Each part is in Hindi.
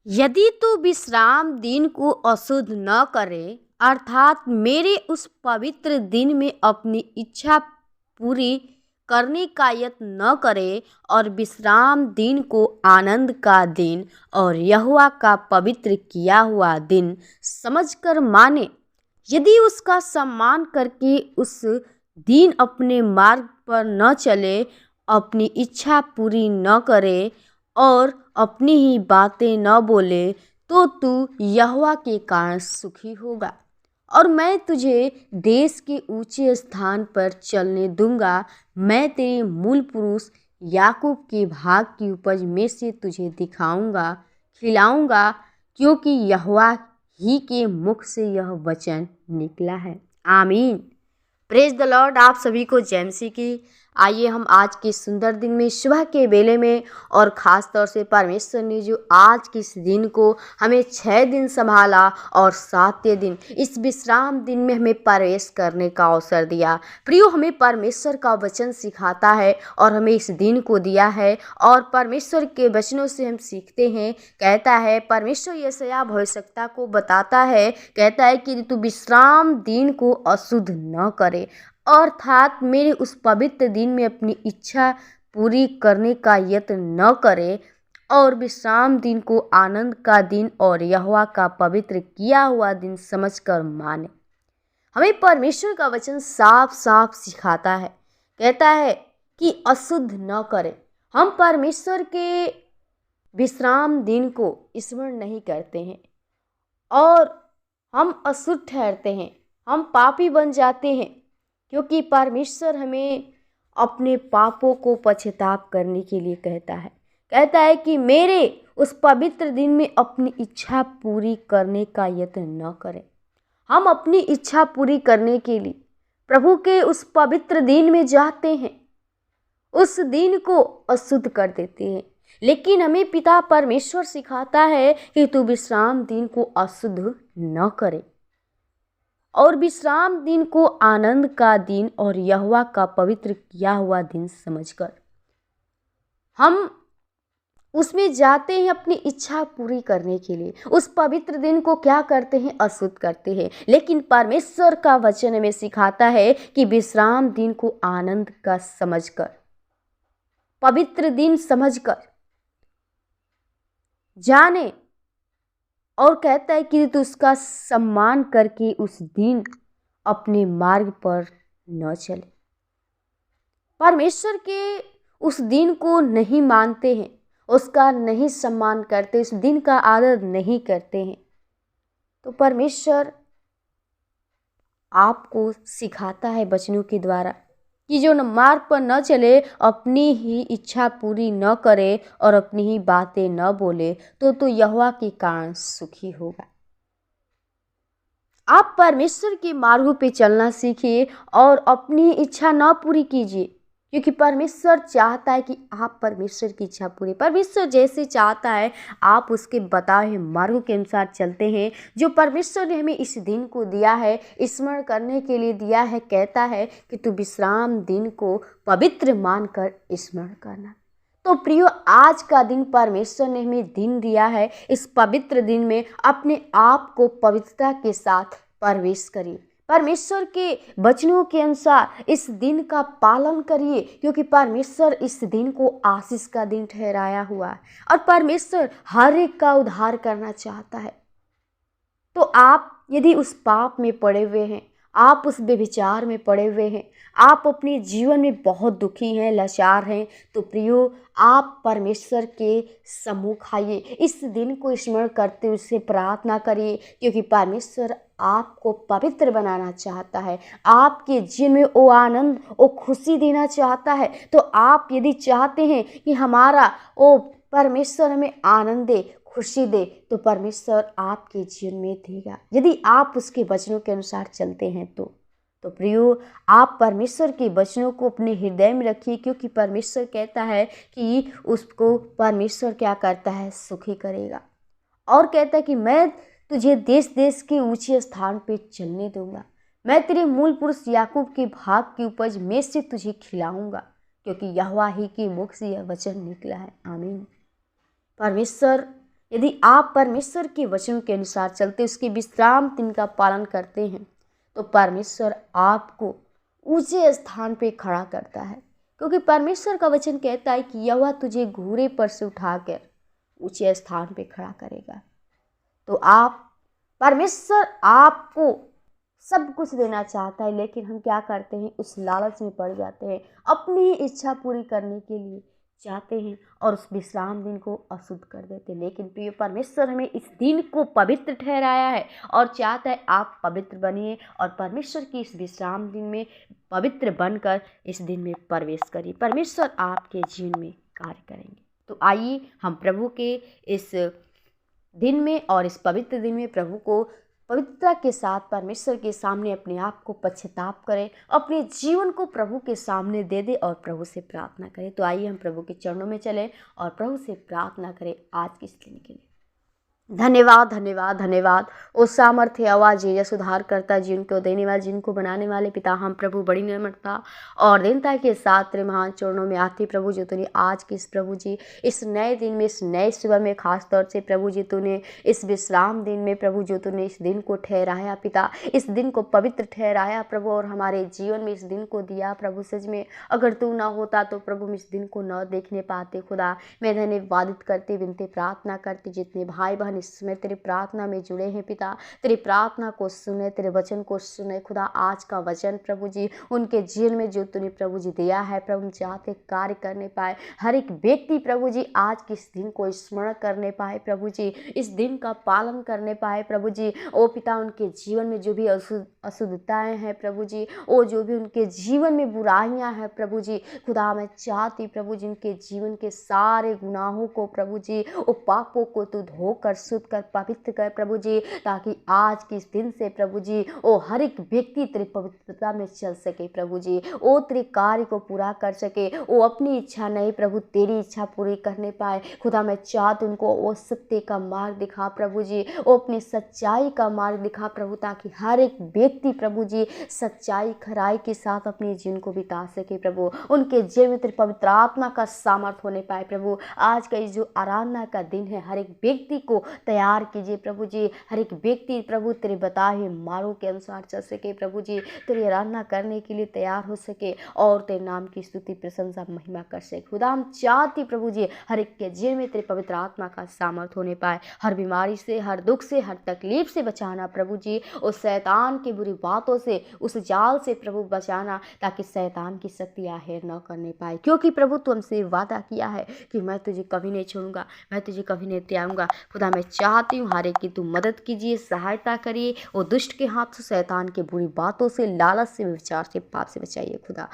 यदि तू विश्राम दिन को अशुद्ध न करे अर्थात मेरे उस पवित्र दिन में अपनी इच्छा पूरी करने का यत्न न करे और विश्राम दिन को आनंद का दिन और यहोवा का पवित्र किया हुआ दिन समझकर माने, यदि उसका सम्मान करके उस दिन अपने मार्ग पर न चले, अपनी इच्छा पूरी न करे और अपनी ही बातें न बोले, तो तू यहोवा के कारण सुखी होगा और मैं तुझे देश के ऊंचे स्थान पर चलने दूंगा। मैं तेरे मूल पुरुष याकूब के भाग की उपज में से तुझे दिखाऊंगा, खिलाऊंगा, क्योंकि यहोवा ही के मुख से यह वचन निकला है। आमीन। Praise the Lord. आप सभी को जय मसीह की। आइए हम आज के सुंदर दिन में सुबह के बेले में और ख़ास तौर से परमेश्वर ने जो आज के इस दिन को हमें 6 दिन संभाला और 7वें दिन इस विश्राम दिन में हमें प्रवेश करने का अवसर दिया। प्रियो, हमें परमेश्वर का वचन सिखाता है और हमें इस दिन को दिया है और परमेश्वर के वचनों से हम सीखते हैं। कहता है परमेश्वर यशायाह भविष्यवक्ता को बताता है, कहता है कि तू विश्राम दिन को अशुद्ध न करे अर्थात मेरे उस पवित्र दिन में अपनी इच्छा पूरी करने का यत्न न करे और विश्राम दिन को आनंद का दिन और यहोवा का पवित्र किया हुआ दिन समझकर माने। हमें परमेश्वर का वचन साफ साफ सिखाता है, कहता है कि अशुद्ध न करें। हम परमेश्वर के विश्राम दिन को स्मरण नहीं करते हैं और हम अशुद्ध ठहरते हैं, हम पापी बन जाते हैं, क्योंकि परमेश्वर हमें अपने पापों को पश्चाताप करने के लिए कहता है कि मेरे उस पवित्र दिन में अपनी इच्छा पूरी करने का यत्न न करें। हम अपनी इच्छा पूरी करने के लिए प्रभु के उस पवित्र दिन में जाते हैं, उस दिन को अशुद्ध कर देते हैं। लेकिन हमें पिता परमेश्वर सिखाता है कि तू विश्राम दिन को अशुद्ध न करे और विश्राम दिन को आनंद का दिन और यहोवा का पवित्र किया हुआ दिन समझकर हम उसमें जाते हैं अपनी इच्छा पूरी करने के लिए। उस पवित्र दिन को क्या करते हैं? अशुद्ध करते हैं। लेकिन परमेश्वर का वचन हमें सिखाता है कि विश्राम दिन को आनंद का समझकर, पवित्र दिन समझकर जाने और कहता है कि तू उसका सम्मान करके उस दिन अपने मार्ग पर न चले। परमेश्वर के उस दिन को नहीं मानते हैं, उसका नहीं सम्मान करते, उस दिन का आदर नहीं करते हैं, तो परमेश्वर आपको सिखाता है वचनों के द्वारा कि जो मार्ग पर न चले, अपनी ही इच्छा पूरी न करे और अपनी ही बातें न बोले, तो यहोवा के कारण सुखी होगा। आप परमेश्वर के मार्गों पे चलना सीखिए और अपनी इच्छा न पूरी कीजिए, क्योंकि परमेश्वर चाहता है कि आप परमेश्वर की इच्छा पूरी, परमेश्वर जैसे चाहता है आप उसके बताए हुए मार्गों के अनुसार चलते हैं जो परमेश्वर ने हमें इस दिन को दिया है, स्मरण करने के लिए दिया है। कहता है कि तू विश्राम दिन को पवित्र मानकर स्मरण करना। तो प्रियो, आज का दिन परमेश्वर ने हमें दिन दिया है। इस पवित्र दिन में अपने आप को पवित्रता के साथ प्रवेश करिए, परमेश्वर के वचनों के अनुसार इस दिन का पालन करिए, क्योंकि परमेश्वर इस दिन को आशीष का दिन ठहराया हुआ है और परमेश्वर हर एक का उद्धार करना चाहता है। तो आप यदि उस पाप में पड़े हुए हैं, आप उस व्यभिचार में पड़े हुए हैं, आप अपने जीवन में बहुत दुखी हैं, लाचार हैं, तो प्रियो, आप परमेश्वर के सम्मुख आइए, इस दिन को स्मरण करते हुए उससे प्रार्थना करिए, क्योंकि परमेश्वर आपको पवित्र बनाना चाहता है, आपके जीवन में वो आनंद, वो खुशी देना चाहता है। तो आप यदि चाहते हैं कि हमारा वो परमेश्वर हमें आनंद दे, खुशी दे, तो परमेश्वर आपके जीवन में देगा, यदि आप उसके वचनों के अनुसार चलते हैं। तो प्रियो, आप परमेश्वर के वचनों को अपने हृदय में रखिए, क्योंकि परमेश्वर कहता है कि उसको परमेश्वर क्या करता है? सुखी करेगा। और कहता है कि मैं तुझे देश देश के ऊंचे स्थान पे चलने दूंगा, मैं तेरे मूल पुरुष याकूब के भाग की उपज में से तुझे खिलाऊंगा, क्योंकि यहोवा ही के मुख से यह वचन निकला है। आमीन। परमेश्वर यदि आप परमेश्वर के वचनों के अनुसार चलते, उसके विश्राम दिन का पालन करते हैं, तो परमेश्वर आपको ऊंचे स्थान पे खड़ा करता है। क्योंकि परमेश्वर का वचन कहता है कि यहोवा तुझे घोड़े पर से उठाकर ऊंचे स्थान पे खड़ा करेगा। तो परमेश्वर आपको सब कुछ देना चाहता है, लेकिन हम क्या करते हैं, उस लालच में पड़ जाते हैं, अपनी इच्छा पूरी करने के लिए चाहते हैं और उस विश्राम दिन को अशुद्ध कर देते हैं। लेकिन प्रिय, परमेश्वर हमें इस दिन को पवित्र ठहराया है और चाहता है आप पवित्र बनिए और परमेश्वर की इस विश्राम दिन में पवित्र बनकर इस दिन में प्रवेश करिए। परमेश्वर आपके जीवन में कार्य करेंगे। तो आइए हम प्रभु के इस दिन में और इस पवित्र दिन में प्रभु को पवित्रता के साथ परमेश्वर के सामने अपने आप को पश्चाताप करें, अपने जीवन को प्रभु के सामने दे दे और प्रभु से प्रार्थना करें। तो आइए हम प्रभु के चरणों में चलें और प्रभु से प्रार्थना करें आज के इस दिन के लिए। धन्यवाद धन्यवाद धन्यवाद ओ सामर्थ्य आवाज या सुधार करता, जिनको देने वाले, जिनको बनाने वाले पिता, हम प्रभु बड़ी निर्मलता और दीनता के साथ तेरे महान चरणों में आते प्रभु जी। तूने आज के इस प्रभु जी इस नए दिन में, इस नए सुबह में खास तौर से प्रभु जी तूने इस विश्राम दिन में प्रभु जो तूने इस दिन को ठहराया पिता, इस दिन को पवित्र ठहराया प्रभु और हमारे जीवन में इस दिन को दिया प्रभु। सच में अगर तू ना होता तो प्रभु हम इस दिन को न देखने पाते। खुदा मैं धन्यवादित करती, विनती प्रार्थना करती, जितने भाई बहन इसमें तेरी प्रार्थना में जुड़े हैं पिता, तेरी प्रार्थना को सुने, तेरे वचन को सुने खुदा। आज का वचन प्रभु जी उनके जीवन में जो तूने प्रभु जी दिया है प्रभु, चाहते कार्य करने पाए। हर एक व्यक्ति प्रभु जी आज के इस दिन को स्मरण करने पाए प्रभु जी, इस दिन का पालन करने पाए प्रभु जी। ओ पिता, उनके जीवन में जो भी अशुद्धताएं हैं प्रभु जी, ओ जो भी उनके जीवन में बुराइयां हैं प्रभु जी, खुदा मैं चाहती प्रभु जी उनके जीवन के सारे गुनाहों को प्रभु जी, ओ पापों को तू धोकर शुद्ध कर, पवित्र कर प्रभु जी, ताकि आज के इस दिन से प्रभु जी ओ हर एक व्यक्ति तेरी पवित्रता में चल सके प्रभु जी, ओ तेरे कार्य को पूरा कर सके। ओ अपनी इच्छा नहीं प्रभु, तेरी इच्छा पूरी करने पाए। खुदा मैं चाहती उनको ओ सत्य का मार्ग दिखा प्रभु जी, ओ अपनी सच्चाई का मार्ग दिखा प्रभु, ताकि हर एक व्यक्ति प्रभु जी सच्चाई खराई के साथ अपने जीवन को बिता सके प्रभु। उनके जीवन में तेरी पवित्र आत्मा का सामर्थ होने पाए प्रभु। आज का जो आराधना का दिन है, हर एक व्यक्ति को तैयार कीजिए प्रभु जी, हर एक व्यक्ति प्रभु तेरे बताए मार्गों के अनुसार चल सके प्रभु जी, तेरी आराधना करने के लिए तैयार हो सके और तेरे नाम की स्तुति प्रशंसा महिमा कर सके। खुदा हम चाहती प्रभु जी हर एक के जीवन में तेरे पवित्र आत्मा का सामर्थ होने पाए। हर बीमारी से, हर दुख से, हर तकलीफ से बचाना प्रभु जी, उस शैतान की बुरी बातों से, उस जाल से प्रभु बचाना, ताकि शैतान की शक्ति आहेर न करने पाए। क्योंकि प्रभु तू हमसे वादा किया है कि मैं तुझे कभी नहीं छोड़ूंगा, मैं तुझे कभी नहीं त्यागूंगा। खुदा मैं चाहती हूँ हर एक की तू मदद कीजिए, सहायता करिए, और दुष्ट के हाथ से, शैतान के बुरी बातों से, लालच से, विचार से, पाप से बचाइए। खुदा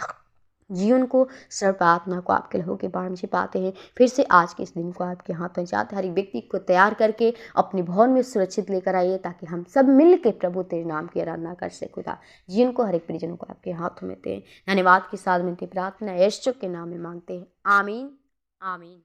जीवन को, सर्व आत्मा को आपके लहू के बाण से पाते हैं। फिर से आज के इस दिन को आपके हाथ में चाहते, हर एक व्यक्ति को तैयार करके अपने भवन में सुरक्षित लेकर आइए, ताकि हम सब मिल के प्रभु तेरे नाम की आराधना कर सके। खुदा जीवन को, हर एक परिजनों को आपके हाथों में दें। धन्यवाद के साथ मिलती प्रार्थना यीशु के नाम में मांगते हैं, आमीन आमीन।